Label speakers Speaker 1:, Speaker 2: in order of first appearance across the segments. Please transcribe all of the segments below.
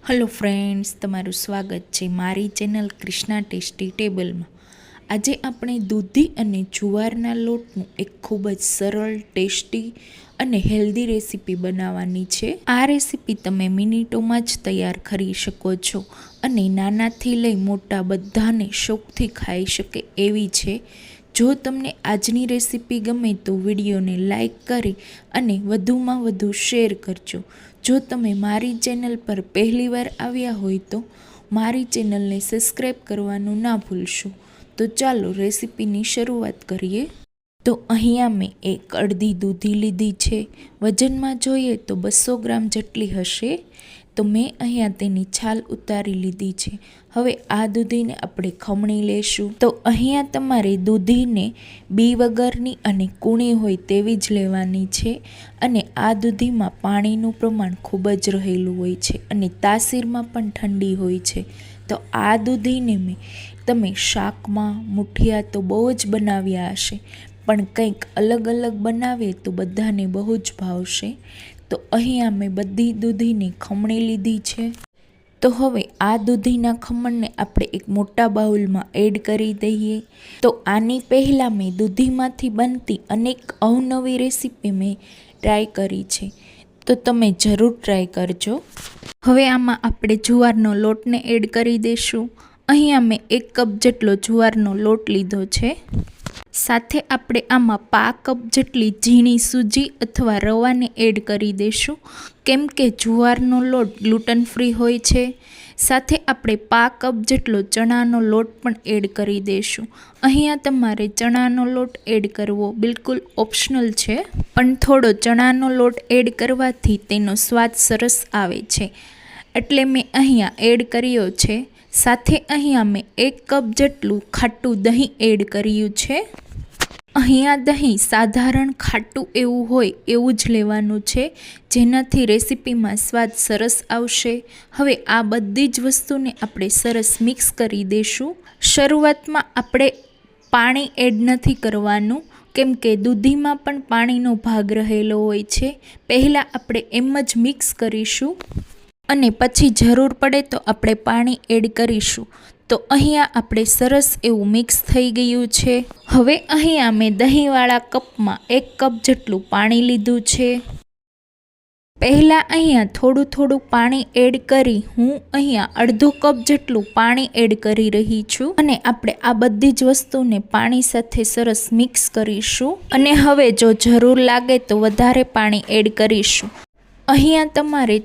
Speaker 1: Hello friends, તમારું સ્વાગત છે મારી ચેનલ ક્રિષ્ના ટેસ્ટી ટેબલમાં. આજે આપણે દૂધી અને જુવારના લોટનું એક ખૂબ જ સરળ, ટેસ્ટી અને હેલ્ધી રેસીપી બનાવવાની છે. આ રેસીપી તમે મિનિટોમાં જ તૈયાર કરી શકો છો અને નાનાથી લઈ મોટા બધાને શોખથી ખાઈ શકે એવી છે. જો તમને આજની રેસીપી ગમે તો વિડીયોને લાઈક કરી અને વધુમાં વધુ શેર કરજો. જો તમે મારી ચેનલ પર પહેલીવાર આવ્યા હોય તો મારી ચેનલને સબસ્ક્રાઈબ કરવાનું ના ભૂલશો. તો ચાલો રેસીપીની શરૂઆત કરીએ. તો અહીંયા મેં એક અડધી દૂધી લીધી છે. વજનમાં જોઈએ તો 200 ગ્રામ જેટલી હશે. તો મેં અહીંયા તેની છાલ ઉતારી લીધી છે. હવે આ દૂધીને આપણે ખમણી લેશું. તો અહીંયા તમારે દૂધીને બી વગરની અને કૂણી હોય તેવી જ લેવાની છે. અને આ દૂધીમાં પાણીનું પ્રમાણ ખૂબ જ રહેલું હોય છે અને તાસીરમાં પણ ઠંડી હોય છે. તો આ દૂધીને તમે શાકમાં, મુઠિયા તો બહુ જ બનાવ્યા હશે, પણ કંઈક અલગ અલગ બનાવીએ તો બધાને બહુ જ ભાવશે. તો અહીંયા મેં બધી દૂધીને ખમણી લીધી છે. તો હવે આ દૂધીના ખમણને આપણે એક મોટા બાઉલમાં એડ કરી દઈએ. તો આની પહેલાં મેં દૂધીમાંથી બનતી અનેક અવનવી રેસીપી મેં ટ્રાય કરી છે, તો તમે જરૂર ટ્રાય કરજો. હવે આમાં આપણે જુવારનો લોટને એડ કરી દઈશું. અહીંયા મેં 1 કપ જેટલો જુવારનો લોટ લીધો છે. સાથે આપણે આમાં 5 કપ જેટલી ઝીણી સૂજી અથવા રવાને એડ કરી દઈશું, કેમ કે જુવારનો લોટ ગ્લુટન ફ્રી હોય છે. સાથે આપણે 5 કપ જેટલો ચણાનો લોટ પણ એડ કરી દઈશું. અહીંયા તમારે ચણાનો લોટ એડ કરવો બિલકુલ ઓપ્શનલ છે, પણ થોડો ચણાનો લોટ એડ કરવાથી તેનો સ્વાદ સરસ આવે છે, એટલે મેં અહીંયા એડ કર્યો છે. સાથે અહીંયા મેં 1 કપ જેટલું ખાટું દહીં એડ કર્યું છે. અહીંયા દહીં સાધારણ ખાટું એવું હોય એવું જ લેવાનું છે, જેનાથી રેસીપીમાં સ્વાદ સરસ આવશે. હવે આ બધી જ વસ્તુને આપણે સરસ મિક્સ કરી દઈશું. શરૂઆતમાં આપણે પાણી એડ નથી કરવાનું, કેમ કે દૂધીમાં પણ પાણીનો ભાગ રહેલો હોય છે. પહેલાં આપણે એમ જ મિક્સ કરીશું અને પછી જરૂર પડે તો આપણે પાણી એડ કરીશું. તો અહીંયા આપણે સરસ એવું મિક્સ થઈ ગયું છે. હવે અહીંયા મેં દહીંવાળા કપમાં 1 કપ જેટલું પાણી લીધું છે. પહેલાં અહીંયા થોડું થોડું પાણી એડ કરી હું અહીંયા અડધો કપ જેટલું પાણી એડ કરી રહી છું. અને આપણે આ બધી જ વસ્તુને પાણી સાથે સરસ મિક્સ કરીશું. અને હવે જો જરૂર લાગે તો વધારે પાણી એડ કરીશું. અહીંયા તમારે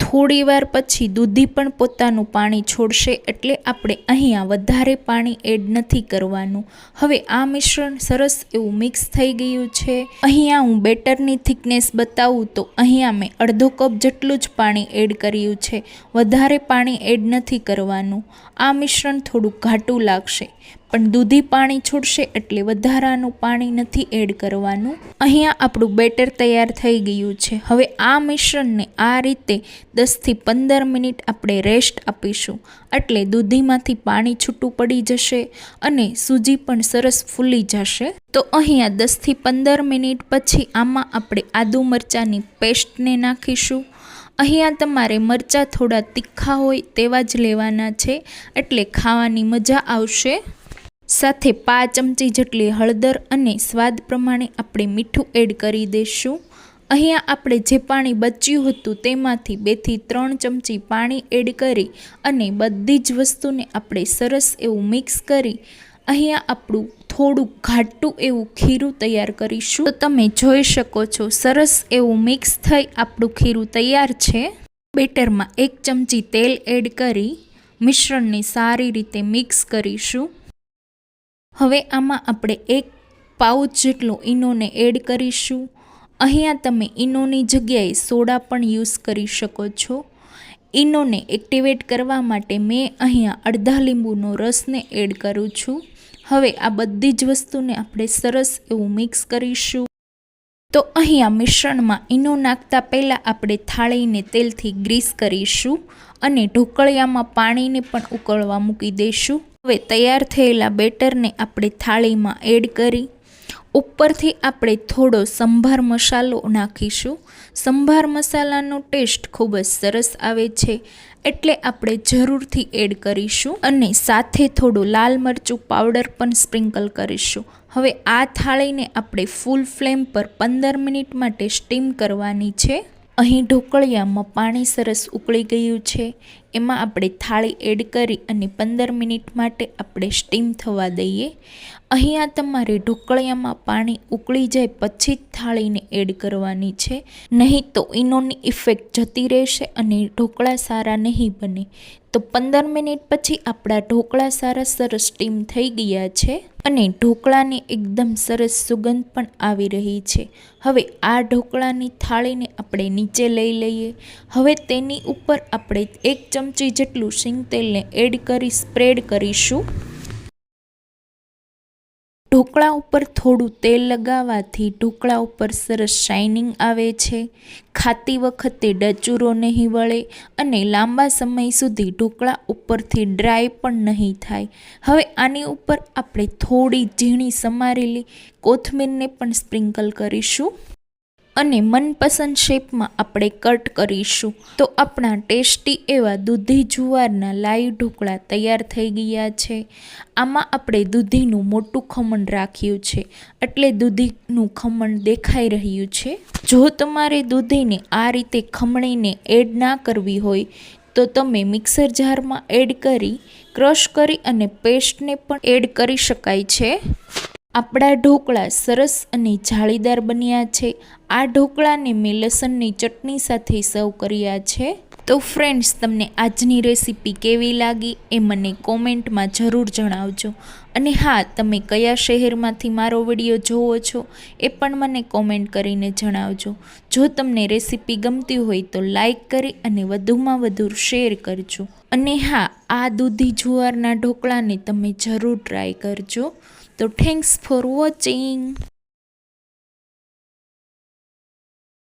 Speaker 1: થોડી વાર પછી દૂધી પણ પોતાનું પાણી છોડશે, એટલે આપણે અહીંયા વધારે પાણી એડ નથી કરવાનું. હવે આ મિશ્રણ સરસ એવું મિક્સ થઈ ગયું છે. અહીંયા હું બેટરની થિકનેસ બતાવું તો અહીંયા મેં અડધો કપ જેટલું જ પાણી એડ કર્યું છે, વધારે પાણી એડ નથી કરવાનું. આ મિશ્રણ થોડું ઘાટું લાગશે, પણ દૂધી પાણી છોડશે એટલે વધારાનું પાણી નથી એડ કરવાનું. અહીંયા આપણું બેટર તૈયાર થઈ ગયું છે. હવે આ મિશ્રણને આ રીતે 10થી 15 મિનિટ આપણે રેસ્ટ આપીશું, એટલે દૂધીમાંથી પાણી છૂટું પડી જશે અને સૂજી પણ સરસ ફૂલી જશે. તો અહીંયા 10થી 15 મિનિટ પછી આમાં આપણે આદુ મરચાંની પેસ્ટને નાખીશું. અહીંયા તમારે મરચાં થોડા તીખા હોય તેવા જ લેવાના છે, એટલે ખાવાની મજા આવશે. સાથે 5 ચમચી જેટલી હળદર અને સ્વાદ પ્રમાણે આપણે મીઠું એડ કરી દઈશું. અહીંયા આપણે જે પાણી બચ્યું હતું તેમાંથી 2 થી 3 ચમચી પાણી એડ કરી અને બધી જ વસ્તુને આપણે સરસ એવું મિક્સ કરી અહીંયા આપણું થોડું ઘાટું એવું ખીરું તૈયાર કરીશું. તો તમે જોઈ શકો છો સરસ એવું મિક્સ થઈ આપણું ખીરું તૈયાર છે. બેટરમાં 1 ચમચી તેલ એડ કરી મિશ્રણને સારી રીતે મિક્સ કરીશું. હવે આમાં આપણે 1 પાઉચ જેટલું ઈનોને એડ કરીશું. અહીંયા તમે ઈનોની જગ્યાએ સોડા પણ યુઝ કરી શકો છો. ઈનોને એક્ટિવેટ કરવા માટે મેં અહીંયા અડધા લીંબુનો રસને એડ કરું છું. હવે આ બધી જ વસ્તુને આપણે સરસ એવું મિક્સ કરીશું. તો અહીંયા મિશ્રણમાં ઈનો નાખતા પહેલાં આપણે થાળીને તેલથી ગ્રીસ કરીશું અને ઢોકળિયામાં પાણીને પણ ઉકળવા મૂકી દઈશું. હવે તૈયાર થયેલા બેટરને આપણે થાળીમાં એડ કરી ઉપરથી આપણે થોડો સંભાર મસાલો નાખીશું. સંભાર મસાલાનો ટેસ્ટ ખૂબ જ સરસ આવે છે. એટલે આપણે જરૂરથી એડ કરીશું અને સાથે થોડું લાલ મરચું પાવડર પણ સ્પ્રિંકલ કરીશું. હવે આ થાળીને આપણે ફૂલ ફ્લેમ પર 15 મિનિટ માટે સ્ટીમ કરવાની છે. અહીં ઢોકળિયામાં પાણી સરસ ઉકળી ગયું છે. એમાં આપણે થાળી એડ કરી અને 15 મિનિટ માટે આપણે સ્ટીમ થવા દઈએ. અહીંયા તમારે ઢોકળિયામાં પાણી ઉકળી જાય પછી જ થાળીને એડ કરવાની છે, નહીં તો ઈનોની ઇફેક્ટ જતી રહેશે અને ઢોકળા સારા નહીં બને. તો 15 મિનિટ પછી આપણા ઢોકળા સરસ સ્ટીમ થઈ ગયા છે અને ઢોકળાની એકદમ સરસ સુગંધ પણ આવી રહી છે. હવે આ ઢોકળાની થાળીને આપણે નીચે લઈ લઈએ. હવે તેની ઉપર આપણે 1 ચમચી જેટલું સિંગ તેલને એડ કરી સ્પ્રેડ કરીશું. ઢોકળા ઉપર થોડું તેલ લગાવવાથી ઢોકળા ઉપર સરસ શાઇનિંગ આવે છે. ખાતી વખતે ડચુરો નહીં વળે અને લાંબા સમય સુધી ઢોકળા ઉપરથી ડ્રાય પણ નહીં થાય. હવે આની ઉપર આપણે થોડી ઝીણી સમારેલી કોથમીરને પણ સ્પ્રિંકલ કરીશું અને મનપસંદ શેપમાં આપણે કટ કરીશું. તો આપણા ટેસ્ટી એવા દૂધી જુવારના લાઈવ ઢોકળા તૈયાર થઈ ગયા છે. આમાં આપણે દૂધીનું મોટું ખમણ રાખ્યું છે એટલે દૂધીનું ખમણ દેખાઈ રહ્યું છે. જો તમારે દૂધીને આ રીતે ખમણીને એડ ના કરવી હોય તો તમે મિક્સર જારમાં એડ કરી ક્રશ કરી અને પેસ્ટને પણ એડ કરી શકાય છે. આપણા ઢોકળા સરસ અને જાળીદાર બન્યા છે. આ ઢોકળાને મેં લસણની ચટણી સાથે સર્વ કર્યા છે. તો ફ્રેન્ડ્સ, તમને આજની રેસીપી કેવી લાગી એ મને કોમેન્ટમાં જરૂર જણાવજો. અને હા, તમે કયા શહેરમાંથી મારો વિડીયો જોવો છો એ પણ મને કોમેન્ટ કરીને જણાવજો. જો તમને રેસીપી ગમતી હોય તો લાઈક કરી અને વધુમાં વધુ શેર કરજો. અને હા, આ દૂધી જુવારના ઢોકળાને તમે જરૂર ટ્રાય કરજો. તો થેન્ક્સ ફોર વોચિંગ.